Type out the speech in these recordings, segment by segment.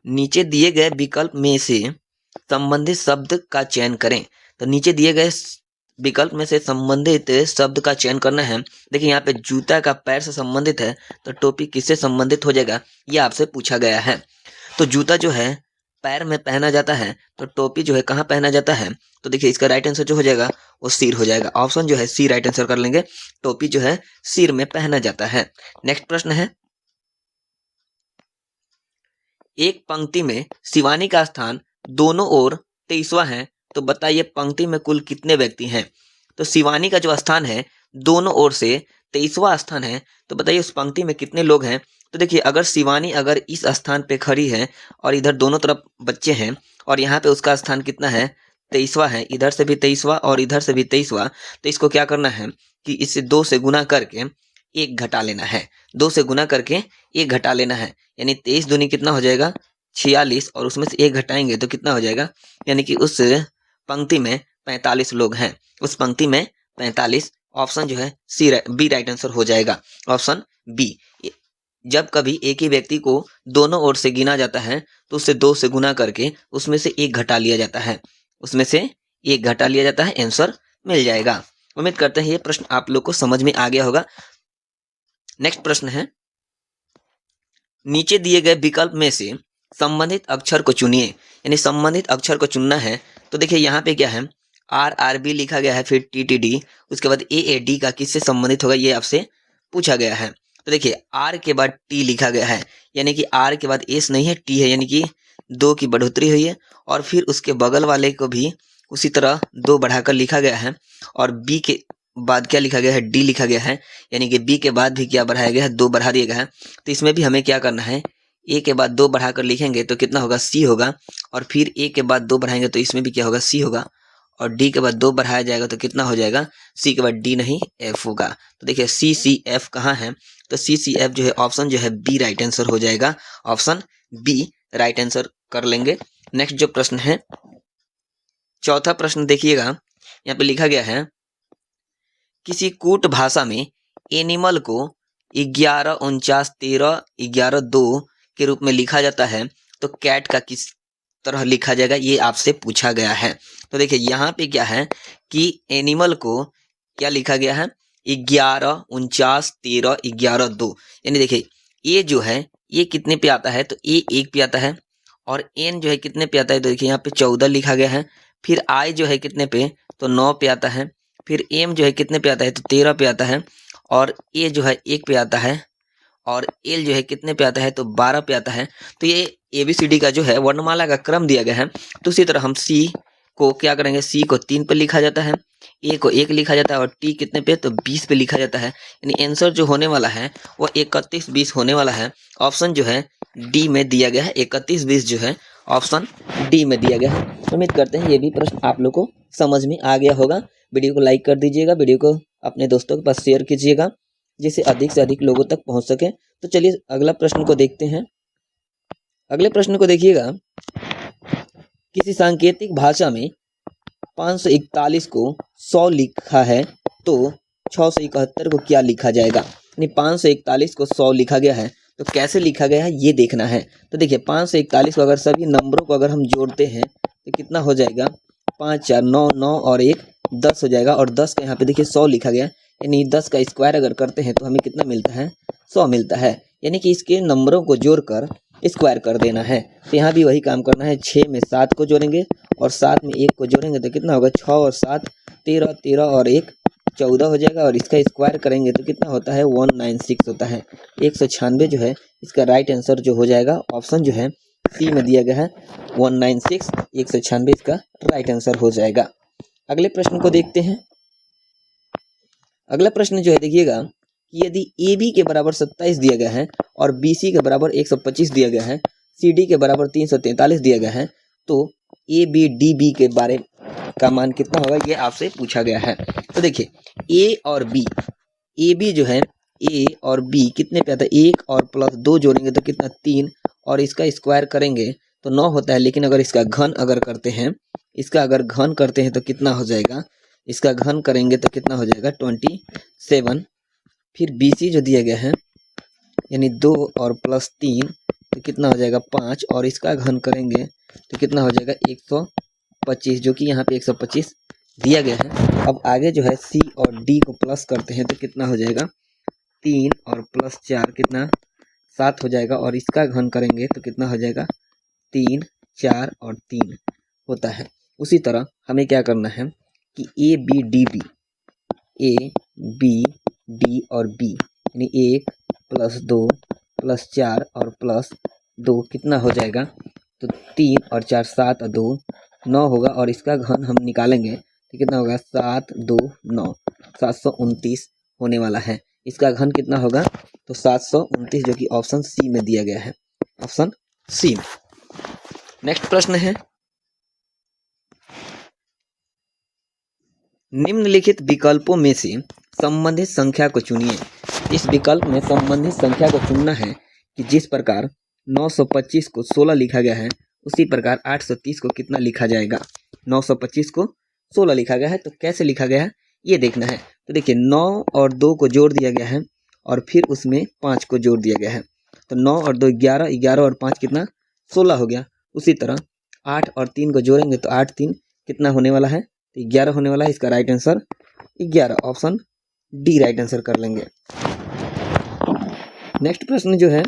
नीचे दिए गए विकल्प में से संबंधित शब्द का चयन करें। तो नीचे दिए गए विकल्प में से संबंधित शब्द का चयन करना है। देखिए यहाँ पे जूता का पैर से संबंधित है, तो टोपी किससे संबंधित हो जाएगा, ये आपसे पूछा गया है। तो जूता जो है पैर में पहना जाता है, तो टोपी जो है कहाँ पहना जाता है, तो देखिए इसका राइट आंसर जो हो जाएगा वो सिर हो जाएगा। ऑप्शन जो है सी राइट आंसर कर लेंगे। टोपी जो है सिर में पहना जाता है। नेक्स्ट प्रश्न है, एक पंक्ति में शिवानी का स्थान दोनों ओर 23वां है, तो बताइए पंक्ति में कुल कितने व्यक्ति हैं। तो शिवानी का जो स्थान है दोनों ओर से 23वां स्थान है, तो बताइए उस पंक्ति में कितने लोग हैं। तो देखिए अगर शिवानी अगर इस स्थान पे खड़ी है और इधर दोनों तरफ बच्चे हैं और यहाँ पे उसका स्थान कितना है 23वां है, इधर से भी 23वां और इधर से भी 23वां, तो इसको क्या करना है कि इससे 2 से गुना करके एक घटा लेना है। 2 से गुना करके एक घटा लेना है, यानी 23 दूनी कितना हो जाएगा 46, और उसमें से एक घटाएंगे तो कितना हो जाएगा, यानी कि उस पंक्ति में 45 लोग हैं। उस पंक्ति में 45। ऑप्शन जो है सी बी राइट आंसर हो जाएगा। Option B. जब कभी एक ही व्यक्ति को दोनों ओर से गिना जाता है तो उससे 2 से गुना करके उसमें से एक घटा लिया जाता है, उसमें से एक घटा लिया जाता है, आंसर मिल जाएगा। उम्मीद करते हैं ये प्रश्न आप लोग को समझ में आ गया होगा। नेक्स्ट प्रश्न है, नीचे दिए गए विकल्प में से संबंधित अक्षर को चुनिए, यानी संबंधित अक्षर को चुनना है। तो देखिए यहाँ पे क्या है, आर आर बी लिखा गया है, फिर टी टी डी, उसके बाद ए ए डी का किससे संबंधित होगा ये आपसे पूछा गया है। तो देखिए आर के बाद टी लिखा गया है, यानी कि आर के बाद एस नहीं है टी है, यानी कि 2 की बढ़ोतरी हुई है। और फिर उसके बगल वाले को भी उसी तरह 2 बढ़ाकर लिखा गया है। और बी के बाद क्या लिखा गया है, डी लिखा गया है, यानी कि बी के बाद भी क्या बढ़ाया गया है, 2 बढ़ा दिया गया है। तो इसमें भी हमें क्या करना है, ए के बाद 2 बढ़ाकर लिखेंगे तो कितना होगा सी होगा, और फिर ए के बाद 2 बढ़ाएंगे तो इसमें भी क्या होगा सी होगा, और डी के बाद 2 बढ़ाया जाएगा तो कितना हो जाएगा, सी के बाद डी नहीं एफ होगा। तो देखिए सी सी एफ कहाँ है, तो सी सी एफ जो है ऑप्शन जो है बी राइट आंसर हो जाएगा। ऑप्शन बी राइट आंसर कर लेंगे। नेक्स्ट जो प्रश्न है, चौथा प्रश्न देखिएगा, यहाँ पे लिखा गया है, किसी कूट भाषा में एनिमल को 11 49 13 11 2 के रूप में लिखा जाता है, तो कैट का किस तरह लिखा जाएगा ये आपसे पूछा गया है। तो देखिए यहाँ पे क्या है कि एनिमल को क्या लिखा गया है, 11 49 13 11 2, यानी देखिए ए जो है ये कितने पे आता है, तो ए 1 पे आता है, और एन जो है कितने पे आता है, तो देखिए यहाँ पे 14 लिखा गया है। फिर आई जो है कितने पे, तो 9 पे आता है। फिर एम जो है कितने पे आता है, तो 13 पे आता है। और ए जो है 1 पे आता है, और एल जो है कितने पे आता है, तो 12 पे आता है। तो ये ABCD का जो है वर्णमाला का क्रम दिया गया है। तो उसी तरह हम सी को क्या करेंगे, सी को 3 पे लिखा जाता है, ए को 1 लिखा जाता है, और टी कितने पे, तो 20 पे लिखा जाता है। यानी आंसर जो होने वाला है वो 31 20 होने वाला है। ऑप्शन जो है डी में दिया गया है, 31 20 जो है ऑप्शन डी में दिया गया है। उम्मीद करते हैं ये भी प्रश्न आप लोग को समझ में आ गया होगा। वीडियो को लाइक कर दीजिएगा, वीडियो को अपने दोस्तों के पास शेयर कीजिएगा, जिससे अधिक से अधिक लोगों तक पहुंच सके। तो चलिए अगला प्रश्न को देखते हैं। अगले प्रश्न को देखिएगा, किसी सांकेतिक भाषा में 541 को 100 लिखा है, तो 671 को क्या लिखा जाएगा। यानी 541 को 100 लिखा गया है, तो कैसे लिखा गया है ये देखना है। तो देखिए 541 को अगर सभी नंबरों को अगर हम जोड़ते हैं तो कितना हो जाएगा, 5 4 9 9 और 1 10 हो जाएगा। और 10 का यहाँ पे देखिए 100 लिखा गया, यानी 10 का स्क्वायर अगर करते हैं तो हमें कितना मिलता है, 100 मिलता है। यानी कि इसके नंबरों को जोड़कर स्क्वायर कर देना है। तो यहाँ भी वही काम करना है, 6 में 7 को जोड़ेंगे और 7 में 1 को जोड़ेंगे तो कितना होगा, 6 और 7 13 13 और 1 14 हो जाएगा। और इसका स्क्वायर करेंगे तो कितना होता है, 196 होता है। 196 जो है इसका राइट आंसर जो हो जाएगा। ऑप्शन जो है सी में दिया गया है 196, 196 इसका राइट आंसर हो जाएगा। अगले प्रश्न को देखते हैं। अगला प्रश्न जो है देखिएगा कि यदि ए बी के बराबर 27 दिया गया है और बी सी के बराबर 125 दिया गया है, सी डी के बराबर 343 दिया गया है, तो ए बी डी बी के बारे का मान कितना होगा ये आपसे पूछा गया है। तो देखिए ए और बी, ए बी जो है ए और बी कितने पे आता है, 1 और प्लस 2 जोड़ेंगे तो कितना 3, और इसका स्क्वायर करेंगे तो 9 होता है। लेकिन अगर इसका घन अगर करते हैं, इसका अगर घन करते हैं तो कितना हो जाएगा, इसका घन करेंगे तो कितना हो जाएगा 27। फिर BC जो दिया गया है यानी 2 और प्लस 3 तो कितना हो जाएगा 5, और इसका घन करेंगे तो कितना हो जाएगा 125, जो कि यहाँ पे 125 दिया गया है। अब आगे जो है सी और डी को प्लस करते हैं तो कितना हो जाएगा 3 और प्लस 4 कितना 7 हो जाएगा, और इसका घन करेंगे तो कितना हो जाएगा 3, 4 और 3 होता है। उसी तरह हमें क्या करना है कि A B D B, A B D और बी यानी 1 + 2 + 4 और +2 कितना हो जाएगा, तो 3 और 4 7 और 2 9 होगा, और इसका घन हम निकालेंगे तो कितना होगा 7 2 9 729 होने वाला है। इसका घन कितना होगा, तो 729, जो कि ऑप्शन सी में दिया गया है, ऑप्शन सी। नेक्स्ट प्रश्न है, निम्नलिखित विकल्पों में से संबंधित संख्या को चुनिए। इस विकल्प में संबंधित संख्या को चुनना है कि जिस प्रकार 925 को 16 लिखा गया है उसी प्रकार 830 को कितना लिखा जाएगा। 925 को 16 लिखा गया है तो कैसे लिखा गया है ये देखना है। तो देखिए 9 और 2 को जोड़ दिया गया है और फिर उसमें 5 को जोड़ दिया गया है, तो 9 और 2 11, 11 और 5 कितना 16 हो गया। उसी तरह 8 और 3 को जोड़ेंगे तो 8 3 कितना होने वाला है, तो 11 होने वाला है। इसका right answer 11, option D right answer कर लेंगे। नेक्स्ट प्रश्न जो है,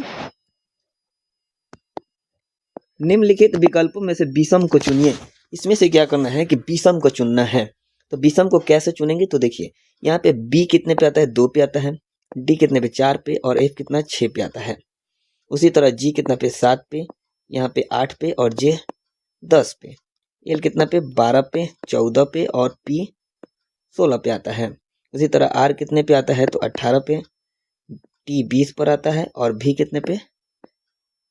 निम्नलिखित विकल्पों में से विषम को चुनिए। इसमें से क्या करना है कि विषम को चुनना है। तो विषम को कैसे चुनेंगे, तो देखिए यहाँ पे बी कितने पे आता है 2 पे आता है, डी कितने पे 4 पे और एफ कितना 6 पे आता है। उसी तरह जी कितना पे 7 पे, यहाँ पे 8 पे और जे 10 पे, एल कितना पे 12 पे 14 पे और पी 16 पे आता है। उसी तरह आर कितने पे आता है तो 18 पे, टी 20 पर आता है और भी कितने पे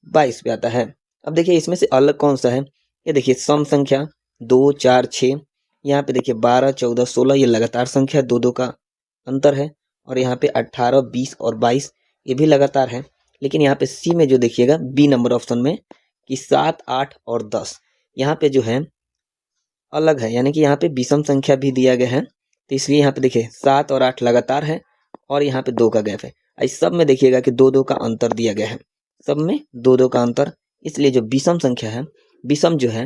22 पे आता है। अब देखिए इसमें से अलग कौन सा है, ये देखिए सम संख्या 2 4 6, यहाँ पे देखिए 12 14 16 ये लगातार संख्या 2 2 का अंतर है, और यहाँ पे 18 20 और 22 ये भी लगातार है। लेकिन यहाँ पे सी में जो देखिएगा बी नंबर ऑप्शन में कि 7 8 और 10 यहाँ पे जो है अलग है, यानी कि यहाँ पे विषम संख्या भी दिया गया है। तो इसलिए यहाँ पे देखिए 7 और 8 लगातार है और यहाँ पे 2 का गैप है। इस सब में देखिएगा कि 2 2 का अंतर दिया गया है, सब में 2 2 का अंतर। इसलिए जो विषम संख्या है, विषम जो है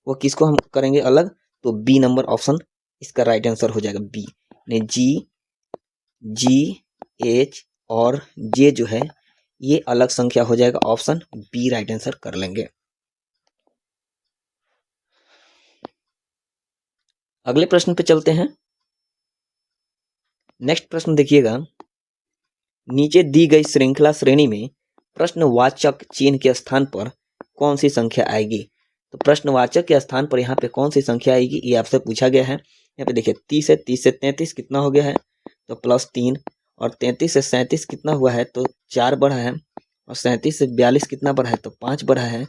वो किसको हम करेंगे अलग, तो बी नंबर ऑप्शन इसका राइट आंसर हो जाएगा बी। जी जी एच और जे जो है ये अलग संख्या हो जाएगा, ऑप्शन बी राइट आंसर कर लेंगे। अगले प्रश्न पे चलते हैं। नेक्स्ट प्रश्न देखिएगा, नीचे दी गई श्रृंखला श्रेणी में प्रश्नवाचक चिन्ह के स्थान पर कौन सी संख्या आएगी। तो प्रश्नवाचक के स्थान पर यहाँ पे कौन सी संख्या आएगी ये आपसे पूछा गया है। यहाँ पे देखिए 30 है, 30 से 33 कितना हो गया है तो +3, और 33 से 37 कितना हुआ है तो 4 बढ़ा है, और 37 से 42 कितना बढ़ा है तो 5 बढ़ा है,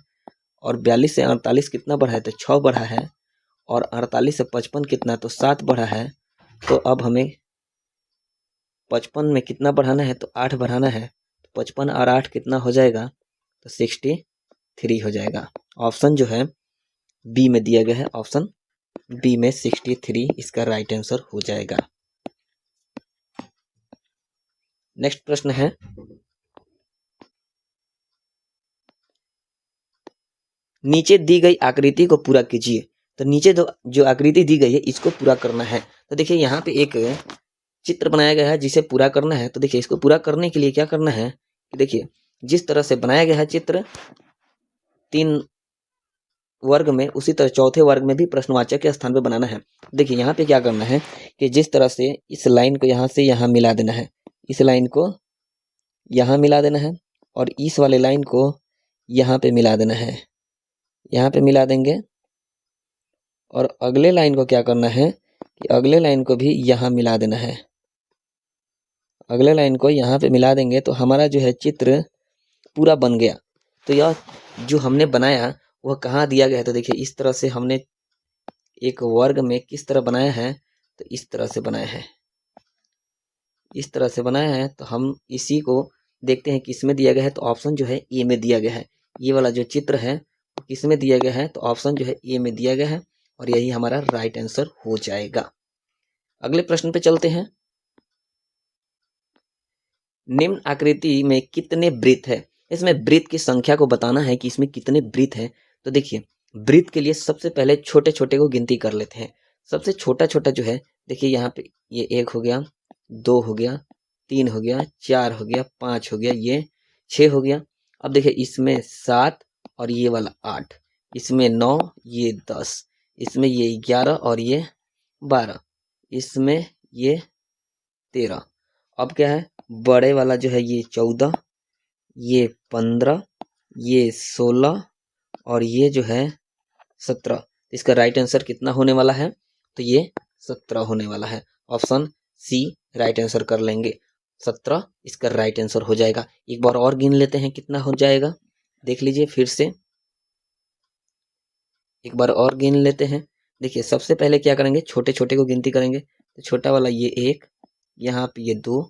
और 42 से 48 कितना बढ़ा है तो 6 बढ़ा है, और 48 से 55 कितना तो 7 बढ़ा है। तो अब हमें 55 में कितना बढ़ाना है तो 8 बढ़ाना है, तो 55 और 8 कितना हो जाएगा तो 63 हो जाएगा। ऑप्शन जो है बी में दिया गया है, ऑप्शन बी में 63 इसका राइट आंसर हो जाएगा। नेक्स्ट प्रश्न है, नीचे दी गई आकृति को पूरा कीजिए। तो नीचे जो आकृति दी गई है इसको पूरा करना है। तो देखिए यहाँ पे एक चित्र बनाया गया है जिसे पूरा करना है। तो देखिए इसको पूरा करने के लिए क्या करना है कि देखिए जिस तरह से बनाया गया है चित्र 3 वर्ग में, उसी तरह चौथे वर्ग में भी प्रश्नवाचक के स्थान पे बनाना है। देखिए यहाँ पे क्या करना है कि जिस तरह से इस लाइन को यहाँ से यहाँ मिला देना है, इस लाइन को यहाँ मिला देना है, और इस वाले लाइन को यहाँ पे मिला देना है, यहाँ पे मिला देंगे। और अगले लाइन को क्या करना है कि अगले लाइन को भी यहाँ मिला देना है, अगले लाइन को यहाँ पे मिला देंगे तो हमारा जो है चित्र पूरा बन गया। तो यह जो हमने बनाया वह कहाँ दिया गया है, तो देखिए इस तरह से हमने एक वर्ग में किस तरह बनाया है तो इस तरह से बनाया है, इस तरह से बनाया है। तो हम इसी को देखते हैं किस में दिया गया है, तो ऑप्शन जो है ए में दिया गया है। ये वाला जो चित्र है किस में दिया गया है तो ऑप्शन जो है ए में दिया गया है, और यही हमारा राइट आंसर हो जाएगा। अगले प्रश्न पे चलते हैं। निम्न आकृति में कितने वृत्त है, इसमें वृत्त की संख्या को बताना है कि इसमें कितने वृत्त हैं। तो देखिए वृत्त के लिए सबसे पहले छोटे छोटे को गिनती कर लेते हैं। सबसे छोटा छोटा जो है देखिए यहाँ पे ये 1 हो गया, 2 हो गया, 3 हो गया, 4 हो गया, 5 हो गया, ये 6 हो गया। अब देखिए इसमें 7 और ये वाला 8, इसमें 9, ये 10, इसमें ये 11 और ये 12, इसमें ये 13। अब क्या है बड़े वाला जो है ये 14, ये 15, ये 16 और ये जो है 17। इसका राइट आंसर कितना होने वाला है? तो ये 17 होने वाला है। ऑप्शन सी राइट आंसर कर लेंगे। 17 इसका राइट आंसर हो जाएगा। एक बार और गिन लेते हैं कितना हो जाएगा, देख लीजिए फिर से एक बार और गिन लेते हैं। देखिए सबसे पहले क्या करेंगे, छोटे छोटे को गिनती करेंगे। तो छोटा वाला ये 1, यहाँ पे ये 2,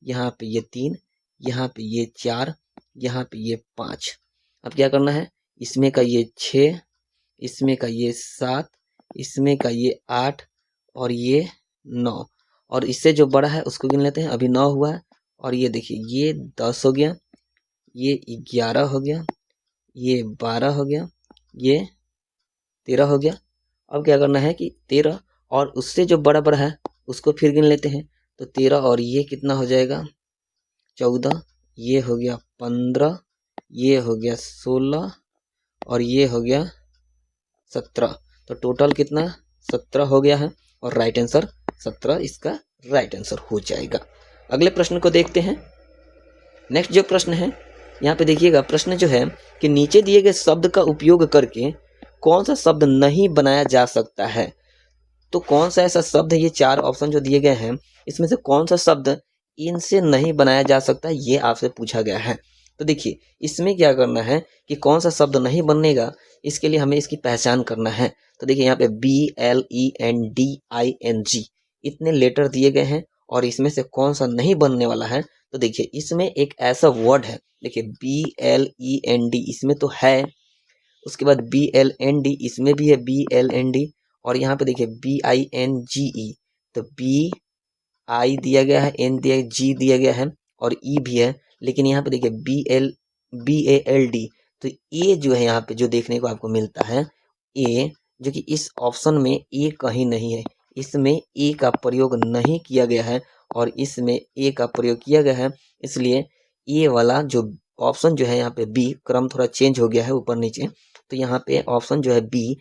यहाँ पे ये 3, यहाँ पे ये 4, यहाँ पे ये 5। अब क्या करना है, इसमें का ये 6, इसमें का ये 7, इसमें का ये 8 और ये 9। और इससे जो बड़ा है उसको गिन लेते हैं। अभी 9 हुआ है और ये देखिए ये 10 हो गया, ये 11 हो गया, ये 12 हो गया, ये 13 हो गया। अब क्या करना है कि 13 और उससे जो बड़ा बड़ा है उसको फिर गिन लेते हैं। तो 13 और ये कितना हो जाएगा 14, ये हो गया 15, ये हो गया 16 और ये हो गया 17। तो टोटल कितना 17 हो गया है और राइट आंसर 17 इसका राइट आंसर हो जाएगा। अगले प्रश्न को देखते हैं। नेक्स्ट जो प्रश्न है यहाँ पे देखिएगा, प्रश्न जो है कि नीचे दिए गए शब्द का उपयोग करके कौन सा शब्द नहीं बनाया जा सकता है। तो कौन सा ऐसा शब्द है, ये 4 ऑप्शन जो दिए गए हैं इसमें से कौन सा शब्द इनसे नहीं बनाया जा सकता, ये आपसे पूछा गया है। तो देखिए इसमें क्या करना है कि कौन सा शब्द नहीं बनेगा, इसके लिए हमें इसकी पहचान करना है। तो देखिए यहाँ पे BLENDING इतने लेटर दिए गए हैं और इसमें से कौन सा नहीं बनने वाला है। तो देखिए इसमें एक ऐसा वर्ड है, देखिए BLEND इसमें तो है, उसके बाद BLND इसमें भी है BLND, और यहाँ पे देखिए BINGE, तो BI दिया गया है, N दिया गया, G दिया गया है और E भी है। लेकिन यहाँ पे देखिए BALD, तो ए जो है यहाँ पे जो देखने को आपको मिलता है ए, जो कि इस ऑप्शन में ए कहीं नहीं है, इसमें ए का प्रयोग नहीं किया गया है और इसमें ए का प्रयोग किया गया है। इसलिए ए वाला जो ऑप्शन जो है यहाँ पे बी, क्रम थोड़ा चेंज हो गया है ऊपर नीचे, तो यहाँ पे ऑप्शन जो है बी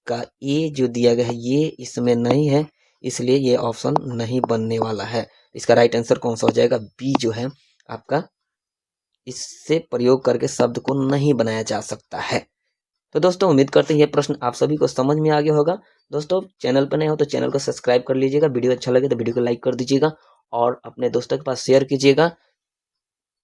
का ए जो दिया गया है ये इसमें नहीं है, इसलिए ये ऑप्शन नहीं बनने वाला है। इसका राइट आंसर कौन सा हो जाएगा, बी जो है आपका, इससे प्रयोग करके शब्द को नहीं बनाया जा सकता है। तो दोस्तों उम्मीद करते हैं ये प्रश्न आप सभी को समझ में आ गया होगा। दोस्तों चैनल पर नए हो तो चैनल को सब्सक्राइब कर लीजिएगा, वीडियो अच्छा लगे तो वीडियो को लाइक कर दीजिएगा और अपने दोस्तों के पास शेयर कीजिएगा